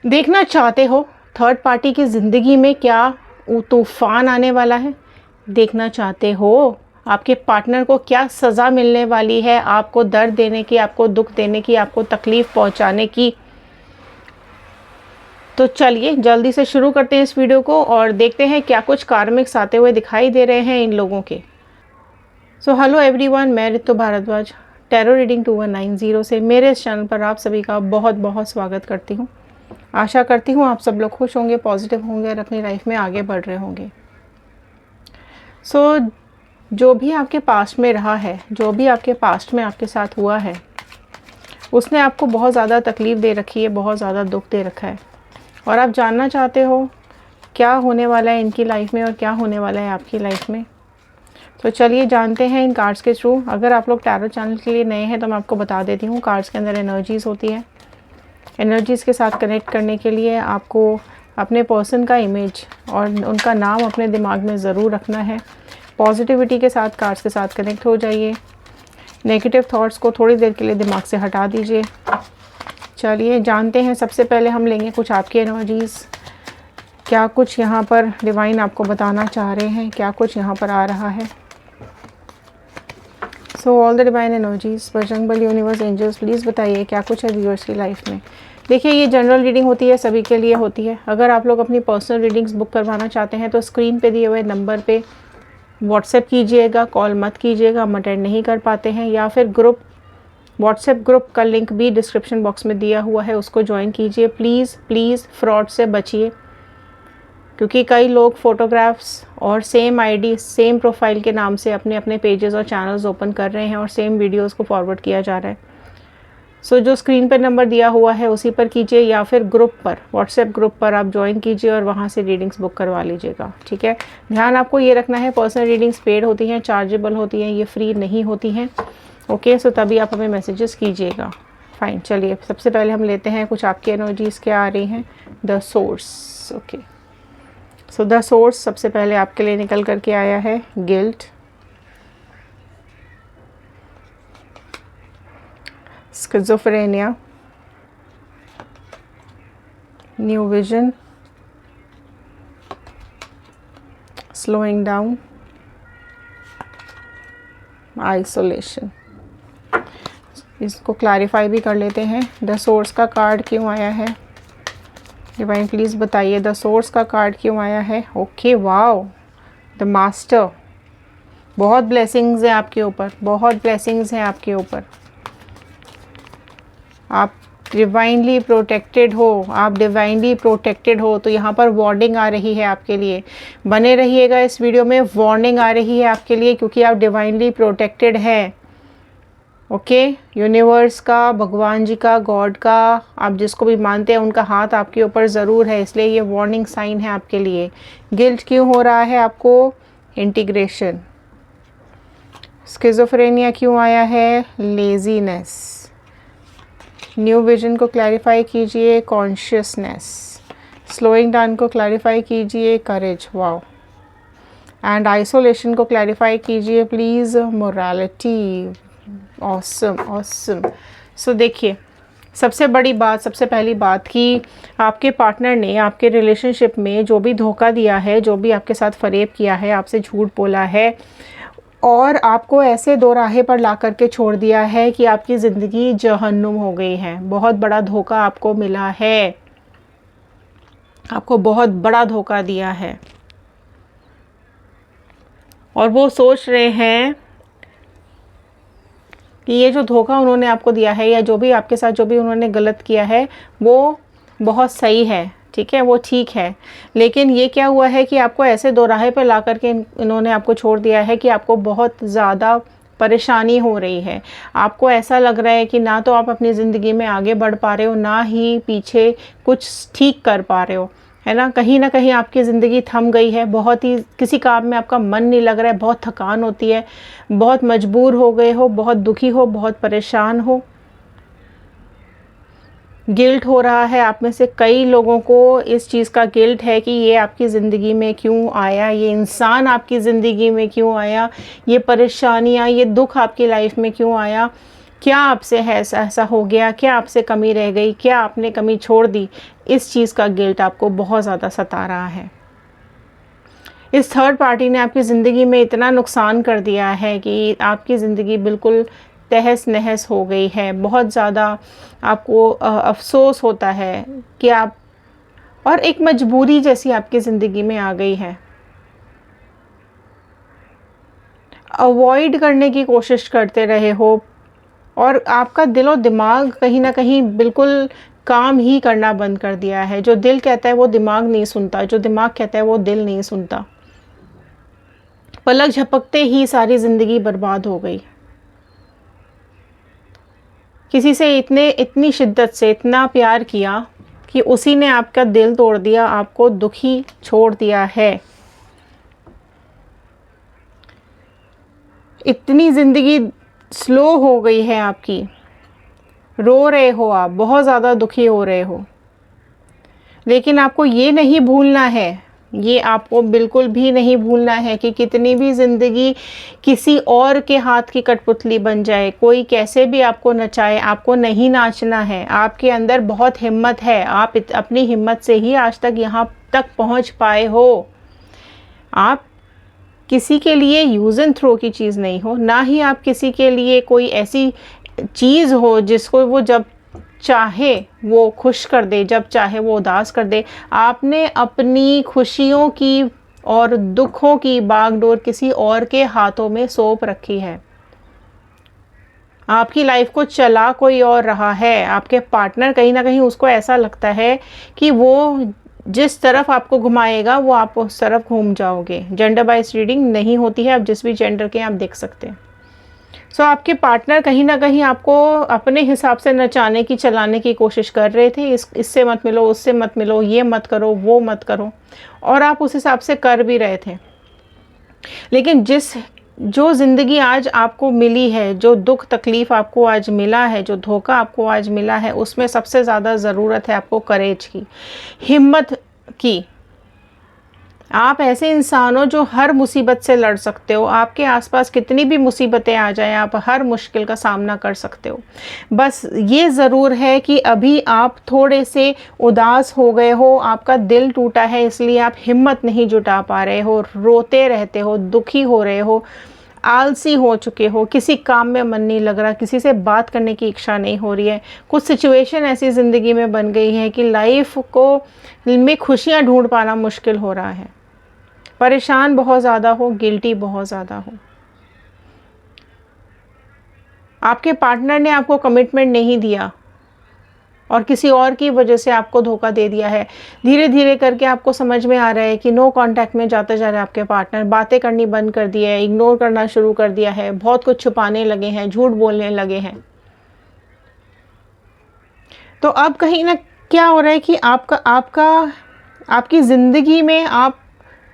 देखना चाहते हो थर्ड पार्टी की ज़िंदगी में क्या तूफ़ान आने वाला है? देखना चाहते हो आपके पार्टनर को क्या सज़ा मिलने वाली है, आपको दर्द देने की, आपको दुख देने की, आपको तकलीफ़ पहुंचाने की? तो चलिए जल्दी से शुरू करते हैं इस वीडियो को और देखते हैं क्या कुछ कार्मिक्स आते हुए दिखाई दे रहे हैं इन लोगों के। सो हेलो एवरीवन, मैं ऋतु भारद्वाज टैरो रीडिंग 2190 से मेरे इस चैनल पर आप सभी का बहुत बहुत स्वागत करती हूँ। आशा करती हूँ आप सब लोग खुश होंगे, पॉजिटिव होंगे और अपनी लाइफ में आगे बढ़ रहे होंगे। सो जो भी आपके पास्ट में रहा है, जो भी आपके पास्ट में आपके साथ हुआ है, उसने आपको बहुत ज़्यादा तकलीफ़ दे रखी है, बहुत ज़्यादा दुख दे रखा है और आप जानना चाहते हो क्या होने वाला है इनकी लाइफ में और क्या होने वाला है आपकी लाइफ में। तो चलिए जानते हैं इन कार्ड्स के थ्रू। अगर आप लोग टैरो चैनल के लिए नए हैं तो मैं आपको बता देती हूँ, कार्ड्स के अंदर एनर्जीज़ होती है। एनर्जीज़ के साथ कनेक्ट करने के लिए आपको अपने पर्सन का इमेज और उनका नाम अपने दिमाग में ज़रूर रखना है। पॉजिटिविटी के साथ कार्ड्स के साथ कनेक्ट हो जाइए। नेगेटिव थॉट्स को थोड़ी देर के लिए दिमाग से हटा दीजिए। चलिए जानते हैं, सबसे पहले हम लेंगे कुछ आपकी एनर्जीज़। क्या कुछ यहाँ पर डिवाइन आपको बताना चाह रहे हैं, क्या कुछ यहाँ पर आ रहा है। So all the divine energies, Bajrang Bali, universe, angels, please बताइए क्या कुछ है व्यूअर्स की लाइफ में। देखिए ये जनरल रीडिंग होती है, सभी के लिए होती है। अगर आप लोग अपनी पर्सनल रीडिंग्स बुक करवाना चाहते हैं तो स्क्रीन पे दिए हुए नंबर पे व्हाट्सएप कीजिएगा, कॉल मत कीजिएगा, हम अटेंड नहीं कर पाते हैं। या फिर ग्रुप, व्हाट्सएप ग्रुप का लिंक भी डिस्क्रिप्शन बॉक्स में दिया हुआ है, उसको ज्वाइन कीजिए। प्लीज़ प्लीज़ फ्रॉड से बचिए, क्योंकि कई लोग फ़ोटोग्राफ्स और सेम आईडी, सेम प्रोफाइल के नाम से अपने अपने पेजेस और चैनल्स ओपन कर रहे हैं और सेम वीडियोस को फॉरवर्ड किया जा रहा है। सो जो स्क्रीन पर नंबर दिया हुआ है उसी पर कीजिए, या फिर ग्रुप पर, व्हाट्सएप ग्रुप पर आप ज्वाइन कीजिए और वहाँ से रीडिंग्स बुक करवा लीजिएगा। ठीक है, ध्यान आपको ये रखना है, पर्सनल रीडिंग्स पेड होती हैं, चार्जेबल होती हैं, ये फ्री नहीं होती हैं। ओके, सो तभी आप हमें मैसेजेस कीजिएगा। फाइन, चलिए सबसे पहले हम लेते हैं कुछ आपकी एनर्जीज़ क्या आ रही हैं। The source. Okay, so the source सबसे पहले आपके लिए निकल करके आया है guilt, schizophrenia, new vision, slowing down, isolation. इसको क्लैरिफाई भी कर लेते हैं। द सोर्स का कार्ड क्यों आया है डिवाइन, प्लीज़ बताइए द सोर्स का कार्ड क्यों आया है। Okay, wow, the master. बहुत ब्लेसिंग्स हैं आपके ऊपर, बहुत ब्लेसिंग्स हैं आपके ऊपर। आप डिवाइनली प्रोटेक्टेड हो, आप डिवाइनली प्रोटेक्टेड हो। तो यहाँ पर वार्निंग आ रही है आपके लिए, बने रहिएगा इस वीडियो में। वार्निंग आ रही है आपके लिए क्योंकि आप डिवाइनली प्रोटेक्टेड हैं। ओके, यूनिवर्स का, भगवान जी का, गॉड का, आप जिसको भी मानते हैं उनका हाथ आपके ऊपर ज़रूर है, इसलिए ये वार्निंग साइन है आपके लिए। गिल्ट क्यों हो रहा है आपको, इंटीग्रेशन। स्किज़ोफ्रेनिया क्यों आया है, लेजीनेस। न्यू विजन को क्लैरिफाई कीजिए, कॉन्शियसनेस। स्लोइंग डाउन को क्लैरिफाई कीजिए, करेज। वाओ, एंड आइसोलेशन को क्लैरिफाई कीजिए please, morality. Awesome awesome. So देखिए, सबसे बड़ी बात, सबसे पहली बात कि आपके पार्टनर ने आपके रिलेशनशिप में जो भी धोखा दिया है, जो भी आपके साथ फरेब किया है, आपसे झूठ बोला है और आपको ऐसे दो राहे पर ला करके छोड़ दिया है कि आपकी ज़िंदगी जहन्नुम हो गई है। बहुत बड़ा धोखा आपको मिला है, आपको बहुत बड़ा धोखा दिया है और वो सोच रहे हैं कि ये जो धोखा उन्होंने आपको दिया है या जो भी आपके साथ जो भी उन्होंने गलत किया है वो बहुत सही है, ठीक है, वो ठीक है। लेकिन ये क्या हुआ है कि आपको ऐसे दो राहे पर ला करके इन्होंने आपको छोड़ दिया है कि आपको बहुत ज़्यादा परेशानी हो रही है। आपको ऐसा लग रहा है कि ना तो आप अपनी ज़िंदगी में आगे बढ़ पा रहे हो, ना ही पीछे कुछ ठीक कर पा रहे हो, है ना कहीं आपकी ज़िंदगी थम गई है। बहुत ही किसी काम में आपका मन नहीं लग रहा है, बहुत थकान होती है, बहुत मजबूर हो गए हो, बहुत दुखी हो, बहुत परेशान हो। गिल्ट हो रहा है आप में से कई लोगों को, इस चीज़ का गिल्ट है कि ये आपकी ज़िंदगी में क्यों आया, ये इंसान आपकी ज़िंदगी में क्यों आया, ये परेशानियाँ, ये दुख आपकी लाइफ में क्यों आया। क्या आपसे है ऐसा हो गया, क्या आपसे कमी रह गई, क्या आपने कमी छोड़ दी, इस चीज़ का गिल्ट आपको बहुत ज़्यादा सता रहा है। इस थर्ड पार्टी ने आपकी ज़िंदगी में इतना नुकसान कर दिया है कि आपकी ज़िंदगी बिल्कुल तहस नहस हो गई है। बहुत ज़्यादा आपको अफ़सोस होता है कि आप, और एक मजबूरी जैसी आपकी ज़िंदगी में आ गई है। अवॉइड करने की कोशिश करते रहे हो और आपका दिल और दिमाग कहीं ना कहीं बिल्कुल काम ही करना बंद कर दिया है। जो दिल कहता है वो दिमाग नहीं सुनता, जो दिमाग कहता है वो दिल नहीं सुनता। पलक झपकते ही सारी ज़िंदगी बर्बाद हो गई। किसी से इतनी शिद्दत से इतना प्यार किया कि उसी ने आपका दिल तोड़ दिया, आपको दुखी छोड़ दिया है। इतनी ज़िंदगी स्लो हो गई है आपकी, रो रहे हो आप, बहुत ज़्यादा दुखी हो रहे हो। लेकिन आपको ये नहीं भूलना है, ये आपको बिल्कुल भी नहीं भूलना है कि कितनी भी ज़िंदगी किसी और के हाथ की कठपुतली बन जाए, कोई कैसे भी आपको नचाए, आपको नहीं नाचना है। आपके अंदर बहुत हिम्मत है, आप अपनी हिम्मत से ही आज तक यहाँ तक पहुँच पाए हो। आप किसी के लिए यूज़ एंड थ्रो की चीज़ नहीं हो, ना ही आप किसी के लिए कोई ऐसी चीज़ हो जिसको वो जब चाहे वो खुश कर दे, जब चाहे वो उदास कर दे। आपने अपनी खुशियों की और दुखों की बागडोर किसी और के हाथों में सौंप रखी है। आपकी लाइफ को चला कोई और रहा है। आपके पार्टनर कहीं ना कहीं उसको ऐसा लगता है कि वो जिस तरफ आपको घुमाएगा वो आप उस तरफ घूम जाओगे। जेंडर बाइज रीडिंग नहीं होती है, आप जिस भी जेंडर के आप देख सकते हैं। सो आपके पार्टनर कहीं ना कहीं आपको अपने हिसाब से नचाने की, चलाने की कोशिश कर रहे थे। इससे मत मिलो, उससे मत मिलो, ये मत करो, वो मत करो, और आप उस हिसाब से कर भी रहे थे। लेकिन जो ज़िंदगी आज आपको मिली है, जो दुख तकलीफ़ आपको आज मिला है, जो धोखा आपको आज मिला है, उसमें सबसे ज़्यादा ज़रूरत है आपको करेज की, हिम्मत की। आप ऐसे इंसान हो जो हर मुसीबत से लड़ सकते हो। आपके आसपास कितनी भी मुसीबतें आ जाएं, आप हर मुश्किल का सामना कर सकते हो। बस ये ज़रूर है कि अभी आप थोड़े से उदास हो गए हो, आपका दिल टूटा है, इसलिए आप हिम्मत नहीं जुटा पा रहे हो, रोते रहते हो, दुखी हो रहे हो, आलसी हो चुके हो, किसी काम में मन नहीं लग रहा, किसी से बात करने की इच्छा नहीं हो रही है। कुछ सिचुएशन ऐसी ज़िंदगी में बन गई है कि लाइफ को में खुशियाँ ढूंढ पाना मुश्किल हो रहा है। परेशान बहुत ज़्यादा हो, गिल्टी बहुत ज़्यादा हो। आपके पार्टनर ने आपको कमिटमेंट नहीं दिया और किसी और की वजह से आपको धोखा दे दिया है। धीरे धीरे करके आपको समझ में आ रहा है कि नो कांटेक्ट में जाते जा रहे हैं आपके पार्टनर, बातें करनी बंद कर दी है, इग्नोर करना शुरू कर दिया है, बहुत कुछ छुपाने लगे हैं, झूठ बोलने लगे हैं। तो अब कहीं ना क्या हो रहा है कि आपकी ज़िंदगी में आप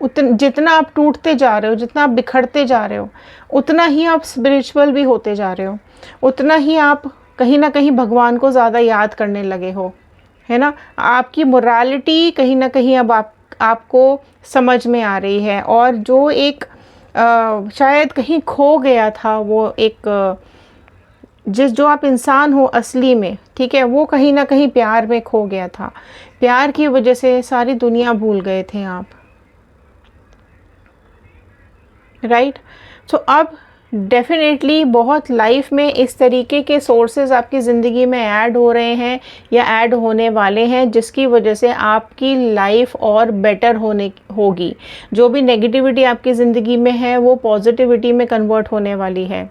जितना आप टूटते जा रहे हो, जितना आप बिखरते जा रहे हो, उतना ही आप स्पिरिचुअल भी होते जा रहे हो, उतना ही आप कहीं ना कहीं भगवान को ज़्यादा याद करने लगे हो, है ना। आपकी मोरालिटी कहीं ना कहीं अब आपको समझ में आ रही है। और जो एक शायद कहीं खो गया था, वो एक जो आप इंसान हो असली में, ठीक है, वो कहीं ना कहीं प्यार में खो गया था। प्यार की वजह से सारी दुनिया भूल गए थे आप, राइट। सो अब डेफिनेटली बहुत लाइफ में इस तरीके के सोर्सेज आपकी ज़िंदगी में ऐड हो रहे हैं या ऐड होने वाले हैं, जिसकी वजह से आपकी लाइफ और बेटर होगी। जो भी नेगेटिविटी आपकी ज़िंदगी में है वो पॉजिटिविटी में कन्वर्ट होने वाली है।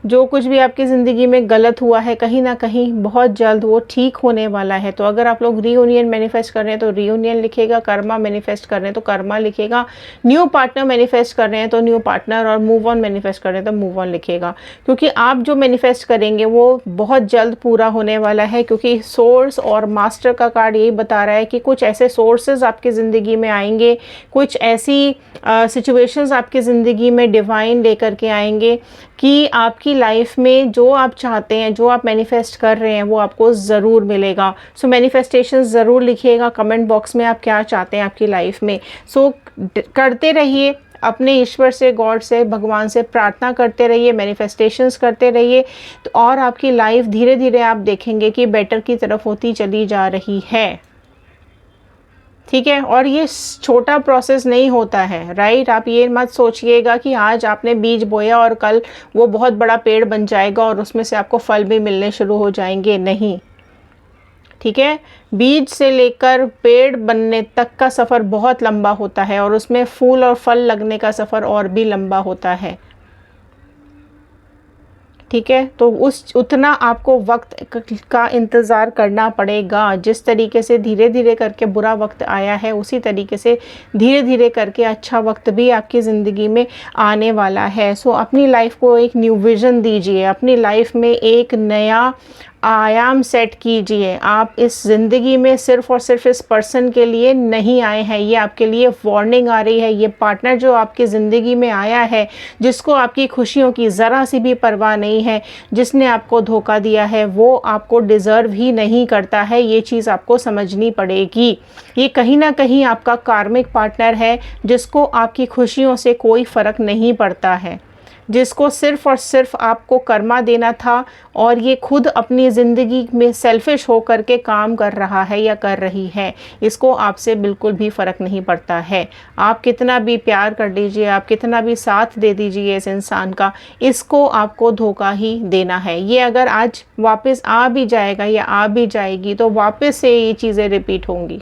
जो कुछ भी आपकी ज़िंदगी में गलत हुआ है कहीं ना कहीं बहुत जल्द वो ठीक होने वाला है। तो अगर आप लोग रीयूनियन मैनिफेस्ट कर रहे हैं तो रीयूनियन लिखेगा, कर्मा मैनिफेस्ट कर रहे हैं तो कर्मा लिखेगा, न्यू पार्टनर मैनिफेस्ट कर रहे हैं तो न्यू पार्टनर, और मूव ऑन मैनिफेस्ट कर रहे हैं तो मूव ऑन लिखेगा। क्योंकि आप जो मैनिफेस्ट करेंगे वो बहुत जल्द पूरा होने वाला है। क्योंकि सोर्स और मास्टर का कार्ड यही बता रहा है कि कुछ ऐसे सोर्सेज आपकी ज़िंदगी में आएंगे, कुछ ऐसी सिचुएशंस आपकी ज़िंदगी में डिवाइन लेकर के आएंगे कि आपकी लाइफ में जो आप चाहते हैं, जो आप मैनिफेस्ट कर रहे हैं वो आपको ज़रूर मिलेगा। सो मैनिफेस्टेशन ज़रूर लिखिएगा कमेंट बॉक्स में, आप क्या चाहते हैं आपकी लाइफ में। सो करते रहिए, अपने ईश्वर से, गॉड से, भगवान से प्रार्थना करते रहिए, मैनिफेस्टेशंस करते रहिए, तो और आपकी लाइफ धीरे धीरे आप देखेंगे कि बेटर की तरफ होती चली जा रही है। ठीक है, और ये छोटा प्रोसेस नहीं होता है, राइट। आप ये मत सोचिएगा कि आज आपने बीज बोया और कल वो बहुत बड़ा पेड़ बन जाएगा और उसमें से आपको फल भी मिलने शुरू हो जाएंगे, नहीं। ठीक है, बीज से लेकर पेड़ बनने तक का सफ़र बहुत लंबा होता है और उसमें फूल और फल लगने का सफ़र और भी लंबा होता है। ठीक है, तो उतना आपको वक्त का इंतज़ार करना पड़ेगा। जिस तरीके से धीरे धीरे करके बुरा वक्त आया है, उसी तरीके से धीरे धीरे करके अच्छा वक्त भी आपकी ज़िंदगी में आने वाला है। सो अपनी लाइफ को एक न्यू विज़न दीजिए, अपनी लाइफ में एक नया आयाम सेट कीजिए। आप इस ज़िंदगी में सिर्फ़ और सिर्फ इस पर्सन के लिए नहीं आए हैं, ये आपके लिए वार्निंग आ रही है। ये पार्टनर जो आपकी ज़िंदगी में आया है, जिसको आपकी खुशियों की ज़रा सी भी परवाह नहीं है, जिसने आपको धोखा दिया है, वो आपको डिज़र्व ही नहीं करता है। ये चीज़ आपको समझनी पड़ेगी। ये कहीं ना कहीं आपका कार्मिक पार्टनर है, जिसको आपकी खुशियों से कोई फ़र्क नहीं पड़ता है, जिसको सिर्फ़ और सिर्फ आपको कर्मा देना था, और ये खुद अपनी ज़िंदगी में सेल्फिश होकर के काम कर रहा है या कर रही है। इसको आपसे बिल्कुल भी फ़र्क नहीं पड़ता है। आप कितना भी प्यार कर लीजिए, आप कितना भी साथ दे दीजिए इस इंसान का, इसको आपको धोखा ही देना है। ये अगर आज वापस आ भी जाएगा या आ भी जाएगी, तो वापस से ये चीज़ें रिपीट होंगी।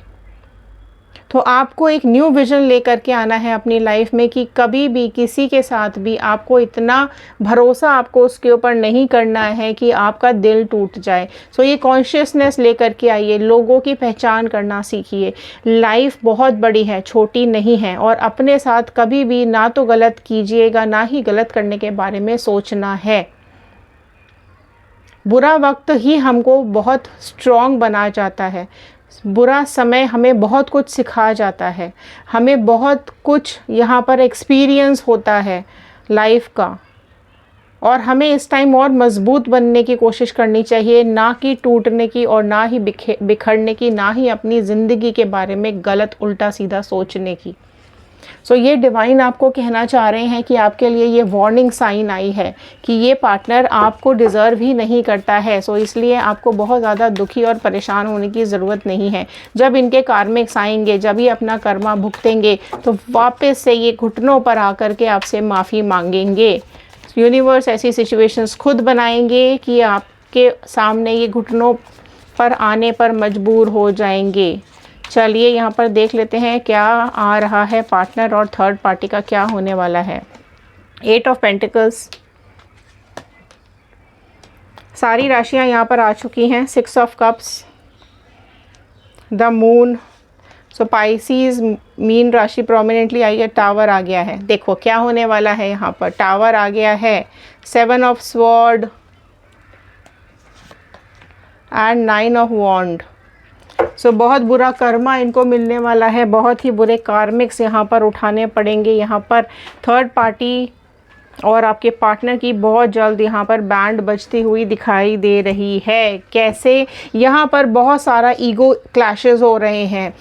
तो आपको एक न्यू विज़न लेकर के आना है अपनी लाइफ में कि कभी भी किसी के साथ भी आपको इतना भरोसा आपको उसके ऊपर नहीं करना है कि आपका दिल टूट जाए। सो ये कॉन्शियसनेस लेकर के आइए, लोगों की पहचान करना सीखिए। लाइफ बहुत बड़ी है, छोटी नहीं है, और अपने साथ कभी भी ना तो गलत कीजिएगा, ना ही गलत करने के बारे में सोचना है। बुरा वक्त ही हमको बहुत स्ट्रॉन्ग बना जाता है। बुरा समय हमें बहुत कुछ सिखा जाता है, हमें बहुत कुछ यहाँ पर एक्सपीरियंस होता है लाइफ का, और हमें इस टाइम और मज़बूत बनने की कोशिश करनी चाहिए, ना कि टूटने की, और ना ही बिखरने की, ना ही अपनी ज़िंदगी के बारे में गलत उल्टा सीधा सोचने की। सो ये डिवाइन आपको कहना चाह रहे हैं कि आपके लिए ये वार्निंग साइन आई है कि ये पार्टनर आपको डिज़र्व ही नहीं करता है। सो इसलिए आपको बहुत ज़्यादा दुखी और परेशान होने की ज़रूरत नहीं है। जब इनके कार्मिक्स आएंगे, जब ये अपना कर्मा भुगतेंगे, तो वापस से ये घुटनों पर आकर के आपसे माफ़ी मांगेंगे। यूनिवर्स ऐसी सिचुएशंस खुद बनाएंगे कि आपके सामने ये घुटनों पर आने पर मजबूर हो जाएंगे। चलिए यहाँ पर देख लेते हैं क्या आ रहा है पार्टनर और थर्ड पार्टी का क्या होने वाला है। 8 ऑफ पेंटिकल्स, सारी राशियाँ यहाँ पर आ चुकी हैं। 6 of cups, the moon. So Pisces mean राशि प्रोमिनेंटली आई है, टावर आ गया है। देखो क्या होने वाला है यहाँ पर, टावर आ गया है, 7 ऑफ स्वॉर्ड एंड 9 ऑफ वॉन्ड। सो बहुत बुरा कर्मा इनको मिलने वाला है, बहुत ही बुरे कार्मिक्स यहाँ पर उठाने पड़ेंगे। यहाँ पर थर्ड पार्टी और आपके पार्टनर की बहुत जल्द यहाँ पर बैंड बजती हुई दिखाई दे रही है। कैसे, यहाँ पर बहुत सारा ईगो क्लैशेस हो रहे हैं।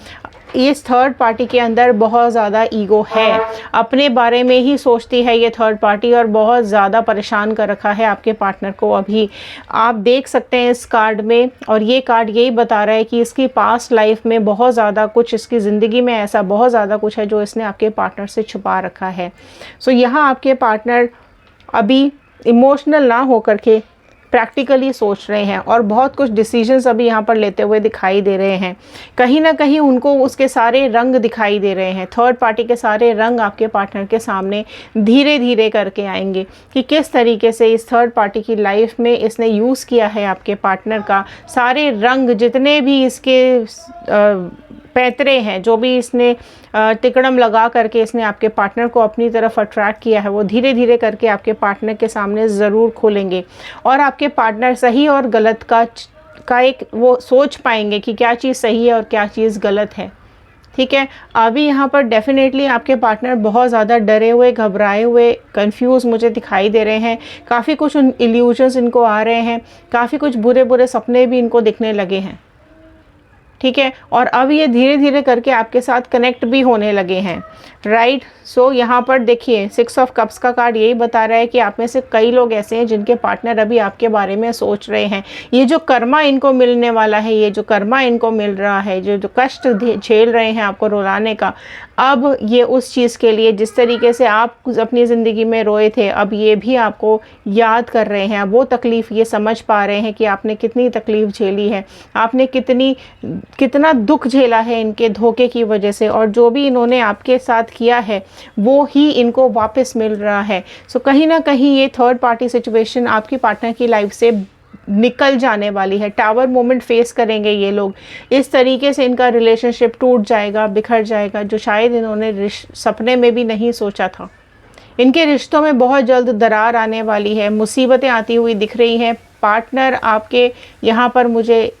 इस थर्ड पार्टी के अंदर बहुत ज़्यादा ईगो है, अपने बारे में ही सोचती है ये थर्ड पार्टी, और बहुत ज़्यादा परेशान कर रखा है आपके पार्टनर को। अभी आप देख सकते हैं इस कार्ड में, और ये कार्ड यही बता रहा है कि इसकी पास्ट लाइफ में बहुत ज़्यादा कुछ, इसकी ज़िंदगी में ऐसा बहुत ज़्यादा कुछ है जो इसने आपके पार्टनर से छुपा रखा है। सो यहाँ आपके पार्टनर अभी इमोशनल ना होकर के प्रैक्टिकली सोच रहे हैं, और बहुत कुछ डिसीजंस अभी यहाँ पर लेते हुए दिखाई दे रहे हैं। कहीं ना कहीं उनको उसके सारे रंग दिखाई दे रहे हैं। थर्ड पार्टी के सारे रंग आपके पार्टनर के सामने धीरे धीरे करके आएंगे कि किस तरीके से इस थर्ड पार्टी की लाइफ में इसने यूज़ किया है आपके पार्टनर का। सारे रंग जितने भी इसके पैतरे हैं, जो भी इसने तिकड़म लगा करके इसने आपके पार्टनर को अपनी तरफ अट्रैक्ट किया है, वो धीरे धीरे करके आपके पार्टनर के सामने ज़रूर खोलेंगे, और आपके पार्टनर सही और गलत का एक वो सोच पाएंगे कि क्या चीज़ सही है और क्या चीज़ गलत है। ठीक है, अभी यहाँ पर डेफिनेटली आपके पार्टनर बहुत ज़्यादा डरे हुए, घबराए हुए, कंफ्यूज मुझे दिखाई दे रहे हैं। काफ़ी कुछ इल्यूजन्स इनको आ रहे हैं, काफ़ी कुछ बुरे बुरे सपने भी इनको दिखने लगे हैं। ठीक है, और अब ये धीरे धीरे करके आपके साथ कनेक्ट भी होने लगे हैं, राइट। सो यहाँ पर देखिए 6 ऑफ कप्स का कार्ड यही बता रहा है कि आप में से कई लोग ऐसे हैं जिनके पार्टनर अभी आपके बारे में सोच रहे हैं। ये जो कर्मा इनको मिलने वाला है, ये जो कर्मा इनको मिल रहा है, जो कष्ट झेल रहे हैं आपको रुलाने का, अब ये उस चीज़ के लिए जिस तरीके से आप अपनी ज़िंदगी में रोए थे, अब ये भी आपको याद कर रहे हैं। वो तकलीफ़ ये समझ पा रहे हैं कि आपने कितनी तकलीफ़ झेली है, आपने कितना दुख झेला है इनके धोखे की वजह से, और जो भी इन्होंने आपके साथ किया है वो ही इनको वापस मिल रहा है। सो कहीं ना कहीं ये थर्ड पार्टी सिचुएशन आपकी पार्टनर की लाइफ से निकल जाने वाली है। टावर मोमेंट फेस करेंगे ये लोग, इस तरीके से इनका रिलेशनशिप टूट जाएगा, बिखर जाएगा, जो शायद इन्होंने सपने में भी नहीं सोचा था। इनके रिश्तों में बहुत जल्द दरार आने वाली है, मुसीबतें आती हुई दिख रही हैं। पार्टनर आपके यहाँ पर मुझे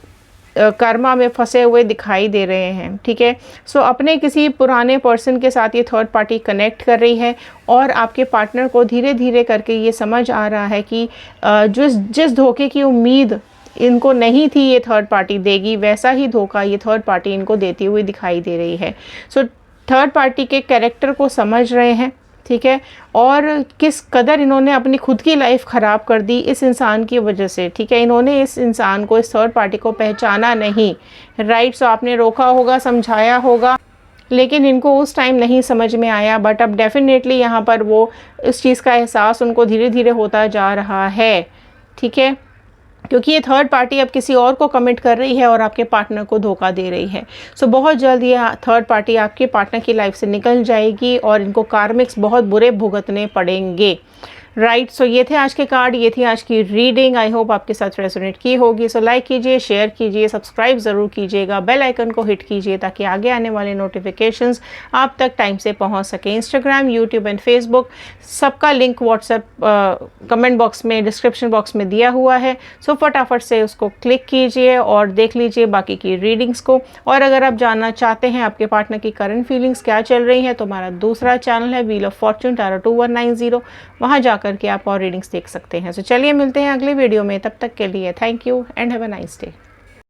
कर्मा में फंसे हुए दिखाई दे रहे हैं, ठीक है। सो अपने किसी पुराने पर्सन के साथ ये थर्ड पार्टी कनेक्ट कर रही है, और आपके पार्टनर को धीरे धीरे करके ये समझ आ रहा है कि जिस धोखे की उम्मीद इनको नहीं थी ये थर्ड पार्टी देगी, वैसा ही धोखा ये थर्ड पार्टी इनको देती हुई दिखाई दे रही है। सो थर्ड पार्टी के कैरेक्टर को समझ रहे हैं, ठीक है, और किस कदर इन्होंने अपनी खुद की लाइफ ख़राब कर दी इस इंसान की वजह से, ठीक है। इन्होंने इस इंसान को, इस थर्ड पार्टी को पहचाना नहीं, राइट। सो आपने रोका होगा, समझाया होगा, लेकिन इनको उस टाइम नहीं समझ में आया, बट अब डेफिनेटली यहाँ पर वो इस चीज़ का एहसास उनको धीरे धीरे होता जा रहा है, ठीक है, क्योंकि ये थर्ड पार्टी अब किसी और को कमिट कर रही है और आपके पार्टनर को धोखा दे रही है। सो बहुत जल्द ये थर्ड पार्टी आपके पार्टनर की लाइफ से निकल जाएगी और इनको कार्मिक्स बहुत बुरे भुगतने पड़ेंगे, राइट। सो ये थे आज के कार्ड, ये थी आज की रीडिंग। आई होप आपके साथ रेजोनेट की होगी। सो लाइक कीजिए, शेयर कीजिए, सब्सक्राइब ज़रूर कीजिएगा, बेल आइकन को हिट कीजिए ताकि आगे आने वाले नोटिफिकेशंस आप तक टाइम से पहुंच सके। इंस्टाग्राम, यूट्यूब एंड फेसबुक सबका लिंक व्हाट्सएप कमेंट बॉक्स में, डिस्क्रिप्शन बॉक्स में दिया हुआ है। सो फटाफट से उसको क्लिक कीजिए और देख लीजिए बाकी की रीडिंग्स को। और अगर आप जानना चाहते हैं आपके पार्टनर की करंट फीलिंग्स क्या चल रही हैं, तो हमारा दूसरा चैनल है व्हील ऑफ फॉर्चून टैरो 2190, वहाँ जा करके आप और रीडिंग्स देख सकते हैं। तो चलिए मिलते हैं अगले वीडियो में, तब तक के लिए thank you and have a nice day.